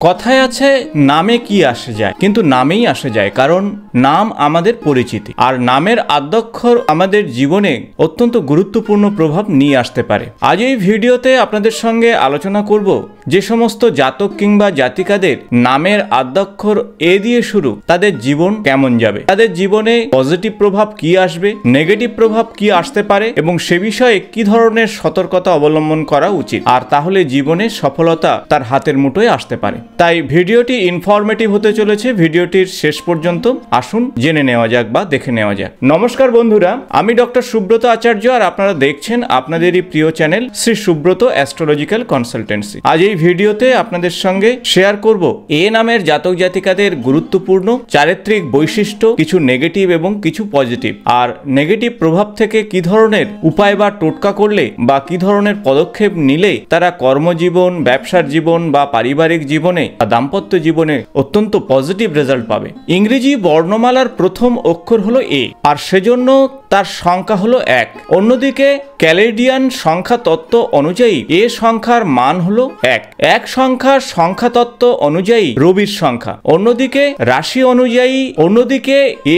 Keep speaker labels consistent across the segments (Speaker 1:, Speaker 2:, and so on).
Speaker 1: কথায় আছে নামে কি আসে যায়, কিন্তু নামেই আসে যায়, কারণ নাম আমাদের পরিচিতি আর নামের আদ্যক্ষর আমাদের জীবনে অত্যন্ত গুরুত্বপূর্ণ প্রভাব নিয়ে আসতে পারে। আজ এই ভিডিওতে আপনাদের সঙ্গে আলোচনা করব যে সমস্ত জাতক কিংবা জাতিকাদের নামের আদ্যক্ষর এ দিয়ে শুরু, তাদের জীবন কেমন যাবে, তাদের জীবনে পজিটিভ প্রভাব কি আসবে, নেগেটিভ প্রভাব কি আসতে পারে এবং সে বিষয়ে কি ধরনের সতর্কতা অবলম্বন করা উচিত, আর তাহলে জীবনে সফলতা তার হাতের মুঠোয় আসতে পারে। তাই ভিডিওটি ইনফরমেটিভ হতে চলেছে, ভিডিওটির শেষ পর্যন্ত আসুন জেনে নেওয়া যাক বা দেখে নেওয়া যাক। নমস্কার বন্ধুরা, আমি ডক্টর সুব্রত আচার্য আর আপনারা দেখছেন আপনাদেরই প্রিয় channel Shri Subrata astrological consultancy. আজ এই ভিডিওতে আপনাদের সঙ্গে শেয়ার করব এ নামের জাতক জাতিকাদের গুরুত্বপূর্ণ চারিত্রিক বৈশিষ্ট্য, কিছু নেগেটিভ এবং কিছু পজিটিভ, আর নেগেটিভ প্রভাব থেকে কি ধরনের উপায় বা টোটকা করলে বা কি ধরনের পদক্ষেপ নিলে তারা কর্মজীবন, ব্যবসার জীবন বা পারিবারিক জীবনে বা দাম্পত্য জীবনে অত্যন্ত পজিটিভ রেজাল্ট পাবে। ইংরেজি বর্ণমালার প্রথম অক্ষর হলো এ, আর সেজন্য তার সংখ্যা হলো 1। অন্যদিকে ক্যালেডিয়ান সংখ্যা তত্ত্ব অনুযায়ী এ সংখ্যার মান হলো 1। 1 সংখ্যার সংখ্যা তত্ত্ব অনুযায়ী রবির সংখ্যা। অন্যদিকে রাশি অনুযায়ী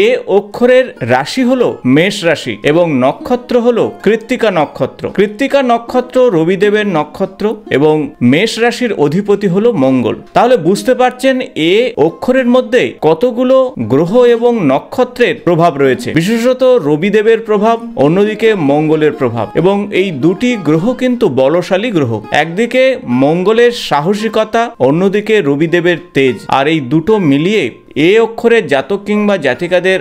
Speaker 1: এ অক্ষরের রাশি হলো মেষ রাশি এবং নক্ষত্র হলো কৃত্তিকা নক্ষত্র। কৃত্তিকা নক্ষত্র রবিদেবের নক্ষত্র এবং মেষ রাশির অধিপতি হলো মঙ্গল। তাহলে বুঝতে পারছেন এ অক্ষরের মধ্যে কতগুলো গ্রহ এবং নক্ষত্রের প্রভাব রয়েছে, বিশেষত রবিদেবের প্রভাব, অন্যদিকে মঙ্গলের প্রভাব। এবং এই দুটি গ্রহ কিন্তু বলশালী গ্রহ, একদিকে মঙ্গলের সাহসিকতা, অন্যদিকে রবিদেবের তেজ, আর এই দুটো মিলিয়ে এ অক্ষরের জাতক কিংবা জাতিকাদের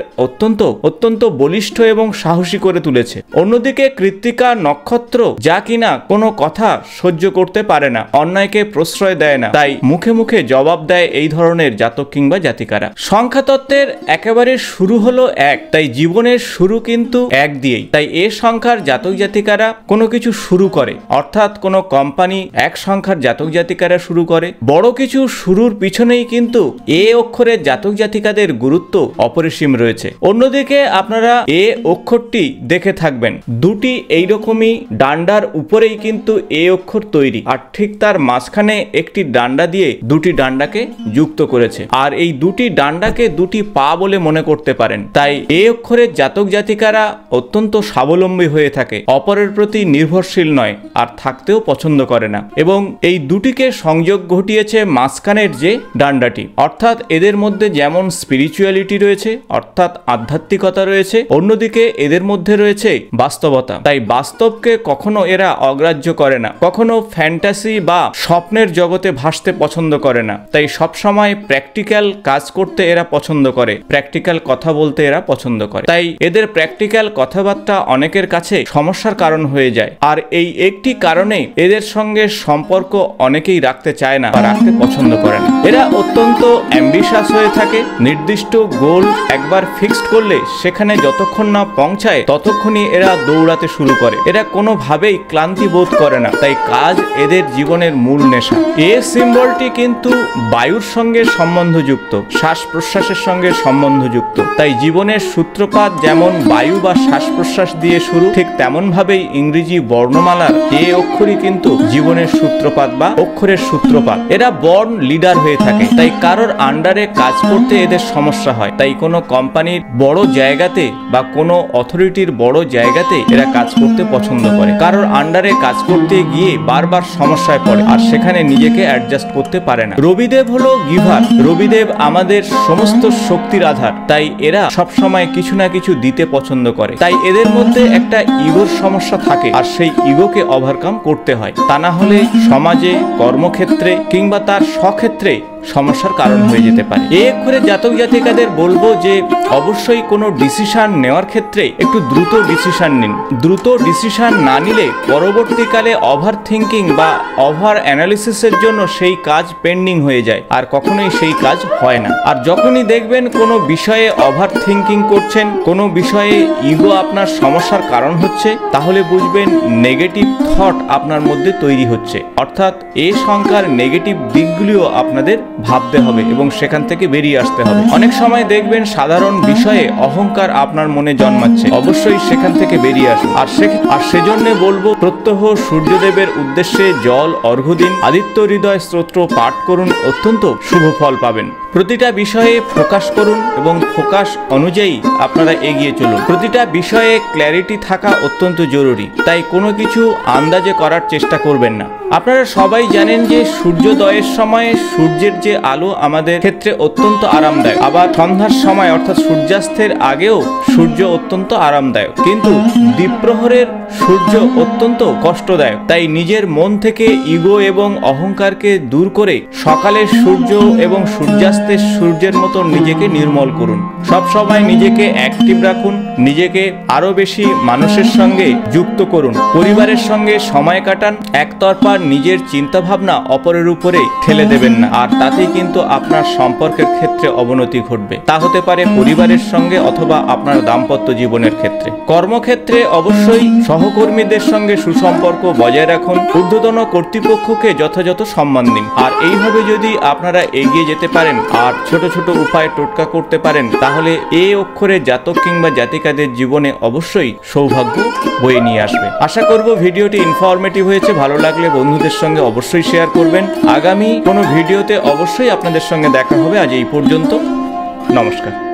Speaker 1: অত্যন্ত বলিষ্ঠ এবং সাহসী করে তুলেছে। অন্যদিকে কৃত্তিকা নক্ষত্র যা কিনা কোনো কথা সহ্য করতে পারে না, অন্যায়কে প্রশ্রয় দেয় না, তাই মুখে মুখে জবাব দেয় এই ধরনের জাতক কিংবা জাতিকারা। সংখ্যা তত্ত্বের একেবারে শুরু হলো 1, তাই জীবনের শুরু কিন্তু 1 দিয়েই। তাই এ সংখ্যার জাতক জাতিকারা কোনো কিছু শুরু করে, অর্থাৎ কোনো কোম্পানি 1 সংখ্যার জাতক জাতিকারা শুরু করে, বড় কিছু শুরুর পিছনেই কিন্তু এ অক্ষরের জাতক জাতিকাদের গুরুত্ব অপরিসীম রয়েছে। অন্যদিকে আপনারা এ অক্ষরটি দেখে থাকবেন, দুটি এইরকমই ডান্ডার উপরেই কিন্তু এ অক্ষর তৈরি, আর ঠিক তার মাঝখানে একটি ডান্ডা দিয়ে দুটি ডান্ডাকে যুক্ত করেছে, আর এই দুটি ডান্ডাকে দুটি পা বলে মনে করতে পারেন। তাই এ অক্ষরের জাতক জাতিকারা অত্যন্ত স্বাবলম্বী হয়ে থাকে, অপরের প্রতি নির্ভরশীল নয়, আর থাকতেও পছন্দ করে না। এবং এই দুটিকে সংযোগ ঘটিয়েছে মাঝখানের যে ডান্ডাটি, অর্থাৎ এদের মধ্যে যেমন স্পিরিচুয়ালিটি রয়েছে, অর্থাৎ আধ্যাত্মিকতা রয়েছে, অন্যদিকে এদের মধ্যে রয়েছে বাস্তবতা। তাই বাস্তবকে কখনো এরা অগ্রাহ্য করে না, কখনো ফ্যান্টাসি বা স্বপ্নের জগতে ভাসতে পছন্দ করে না। তাই সবসময় প্র্যাকটিক্যাল কাজ করতে এরা পছন্দ করে, প্র্যাকটিক্যাল কথা বলতে এরা পছন্দ করে। তাই এদের প্র্যাকটিক্যাল কথাবার্তা অনেকের কাছে সমস্যার কারণ হয়ে যায়, আর এই একটি কারণে এদের সঙ্গে সম্পর্ক অনেকেই রাখতে চায় না বা রাখতে পছন্দ করে না। এরা অত্যন্ত অ্যাম্বিশাস হয়ে থাকে, নির্দিষ্ট গোল একবার ফিক্সড করলে সেখানে যতক্ষণ না পৌঁছায় ততক্ষণই এরা দৌড়াতে শুরু করে। এরা কোনোভাবেই ক্লান্তি বোধ করে না, তাই কাজ এদের জীবনের মূল নেশা। এ সিম্বলটি কিন্তু বায়ুর সঙ্গে সম্বন্ধযুক্ত, শ্বাস প্রশ্বাসের সঙ্গে সম্বন্ধযুক্ত। তাই জীবনের সূত্রপাত যেমন বায়ু বা শ্বাস প্রশ্বাস দিয়ে শুরু, ঠিক তেমন ভাবেই ইংরেজি বর্ণমালার এ অক্ষরই কিন্তু জীবনের সূত্রপাত বা অক্ষরের সূত্রপাত। এরা বর্ন লিডার হয়ে থাকে, তাই কারোর আন্ডারে কাজ করতে এদের সমস্যা হয়। তাই কোনো কোম্পানির বড় জায়গাতে বা কোনো অথরিটির বড় জায়গাতে এরা কাজ করতে পছন্দ করে, কারোর আন্ডারে কাজ করতে গিয়ে বারবার সমস্যায় পড়ে আর সেখানে নিজেকে অ্যাডজাস্ট করতে পারে না। রবিদেব হলো গিভার, রবিদেব আমাদের সমস্ত শক্তির আধার, তাই এরা সবসময় কিছু না কিছু দিতে পছন্দ করে। তাই এদের মধ্যে একটা ইগোর সমস্যা থাকে, আর সেই ইগোকে ওভারকাম করতে হয়, তা না হলে সমাজে, কর্মক্ষেত্রে কিংবা তার স্বক্ষেত্রে সমস্যার কারণ হয়ে যেতে পারে। এ অক্ষরের জাতক জাতিকাদের বলবো যে অবশ্যই কোনো ডিসিশন নেওয়ার ক্ষেত্রে একটু দ্রুত ডিসিশন নিন। দ্রুত ডিসিশন না নিলে পরবর্তীকালে ওভার থিঙ্কিং বা ওভার অ্যানালিসিসের জন্য সেই কাজ পেন্ডিং হয়ে যায়, আর কখনোই সেই কাজ হয় না। আর যখনই দেখবেন কোনো বিষয়ে ওভার থিঙ্কিং করছেন, কোনো বিষয়ে ইগো আপনার সমস্যার কারণ হচ্ছে, তাহলে বুঝবেন নেগেটিভ থট আপনার মধ্যে তৈরি হচ্ছে, অর্থাৎ এ সংখ্যার নেগেটিভ দিকগুলো দিকগুলিও আপনাদের ভাবতে হবে এবং সেখান থেকে বেরিয়ে আসতে হবে। অনেক সময় দেখবেন সাধারণ বিষয়ে অহংকার আপনার মনে জন্মাচ্ছে, অবশ্যই সেখান থেকে বেরিয়ে আসুন। আর সেজন্য বলবো, প্রত্যহ সূর্যদেবের উদ্দেশ্যে জল অর্ঘ্য দিন, আদিত্য হৃদয় স্তোত্র পাঠ করুন, অত্যন্ত শুভ ফল পাবেন। প্রতিটা বিষয়ে ফোকাস করুন এবং ফোকাস অনুযায়ী আপনারা এগিয়ে চলুন। প্রতিটা বিষয়ে ক্ল্যারিটি থাকা অত্যন্ত জরুরি, তাই কোনো কিছু আন্দাজে করার চেষ্টা করবেন না। আপনারা সবাই জানেন যে সূর্যোদয়ের সময় সূর্যের যে আলো আমাদের ক্ষেত্রে অত্যন্ত আরামদায়ক, আবার সন্ধ্যার সময় অর্থাৎ সূর্যাস্তের আগেও সূর্য অত্যন্ত আরামদায়ক, কিন্তু দ্বীপ্রহরের সূর্য অত্যন্ত কষ্টদায়ক। তাই নিজের মন থেকে ইগো এবং অহংকারকে দূর করে সকালের সূর্য এবং সূর্যাস্তের সূর্যের মতো নিজেকে নির্মল করুন। সব সময় নিজেকে অ্যাক্টিভ রাখুন, নিজেকে আরো বেশি মানুষের সঙ্গে যুক্ত করুন, পরিবারের সঙ্গে সময় কাটান। একতরফা নিজের চিন্তা ভাবনা অপরের উপরে ঠেলে দেবেন না, আর তাতেই কিন্তু আপনার সম্পর্কের ক্ষেত্রে অবনতি ঘটবে। তা হতে পারে পরিবারের সঙ্গে অথবা আপনার দাম্পত্য জীবনের ক্ষেত্রে। কর্মক্ষেত্রে অবশ্যই সহকর্মীদের সঙ্গে সুসম্পর্ক বজায় রাখুন, ঊর্ধ্বতন কর্তৃপক্ষকে যথাযথ সম্মান দিন। আর এইভাবে যদি আপনারা এগিয়ে যেতে পারেন আর ছোট ছোট উপায় টোটকা করতে পারেন, তাহলে এ অক্ষরে জাতক কিংবা জাতিকাদের জীবনে অবশ্যই সৌভাগ্য বয়ে নিয়ে আসবে। আশা করব ভিডিওটি ইনফরমেটিভ হয়েছে। ভালো লাগলে বন্ধুদের সঙ্গে অবশ্যই শেয়ার করবেন। আগামী কোনো ভিডিওতে অবশ্যই আপনাদের সঙ্গে দেখা হবে। আজ এই পর্যন্ত, নমস্কার।